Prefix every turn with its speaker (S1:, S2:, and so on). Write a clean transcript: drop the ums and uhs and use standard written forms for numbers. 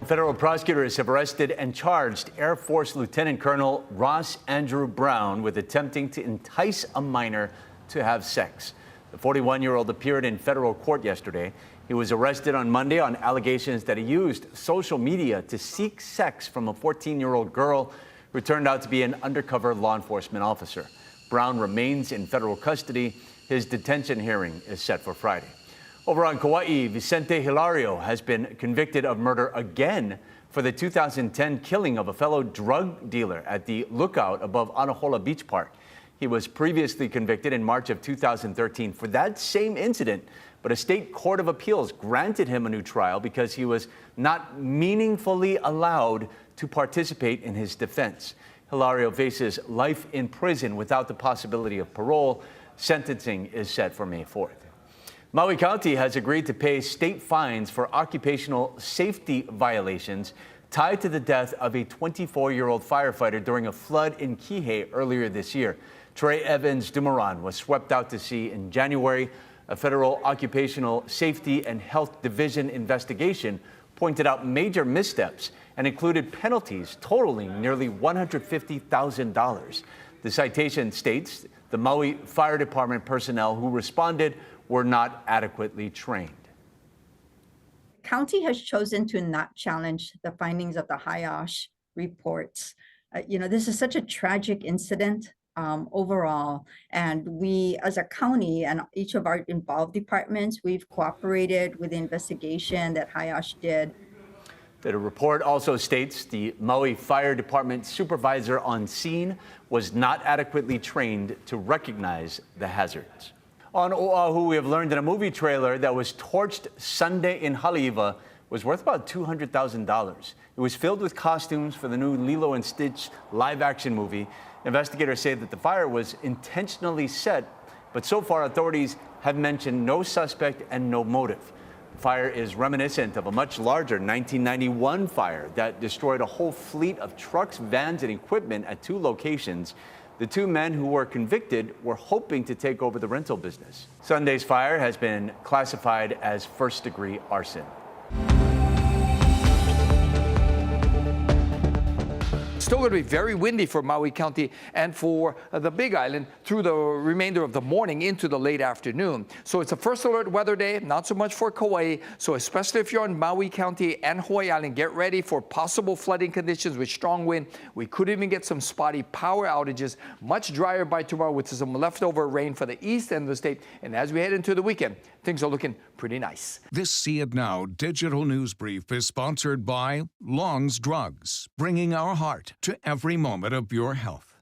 S1: Federal prosecutors have arrested and charged Air Force Lieutenant Colonel Ross Andrew Brown with attempting to entice a minor to have sex. The 41-year-old appeared in federal court yesterday. He was arrested on Monday on allegations that he used social media to seek sex from a 14-year-old girl who turned out to be an undercover law enforcement officer. Brown remains in federal custody. His detention hearing is set for Friday. Over on Kauai, Vicente Hilario has been convicted of murder again for the 2010 killing of a fellow drug dealer at the Lookout above Anahola Beach Park. He was previously convicted in March of 2013 for that same incident, but a state court of appeals granted him a new trial because he was not meaningfully allowed to participate in his defense. Hilario faces life in prison without the possibility of parole. Sentencing is set for May 4th. Maui County has agreed to pay state fines for occupational safety violations tied to the death of a 24-year-old firefighter during a flood in Kihei earlier this year. Trey Evans Dumoran was swept out to sea in January. A federal occupational safety and health division investigation pointed out major missteps and included penalties totaling nearly $150,000. The citation states the Maui Fire Department personnel who responded were not adequately trained.
S2: The county has chosen to not challenge the findings of the HIOSH reports. This is such a tragic incident overall, and we as a county and each of our involved departments, we've cooperated with the investigation that HIOSH did.
S1: The report also states the Maui Fire Department supervisor on scene was not adequately trained to recognize the hazards. On Oahu, we have learned that a movie trailer that was torched Sunday in Haleiwa was worth about $200,000. It was filled with costumes for the new Lilo and Stitch live-action movie. Investigators say that the fire was intentionally set, but so far authorities have mentioned no suspect and no motive. The fire is reminiscent of a much larger 1991 fire that destroyed a whole fleet of trucks, vans, and equipment at 2 locations. The 2 men who were convicted were hoping to take over the rental business. Sunday's fire has been classified as first-degree arson.
S3: Still going to be very windy for Maui County and for the Big Island through the remainder of the morning into the late afternoon. So it's a first alert weather day, not so much for Kauai. So especially if you're in Maui County and Hawaii Island, get ready for possible flooding conditions with strong wind. We could even get some spotty power outages. Much drier by tomorrow with some leftover rain for the east end of the state. And as we head into the weekend, things are looking pretty nice.
S4: This See It Now digital news brief is sponsored by Long's Drugs, bringing our heart to every moment of your health.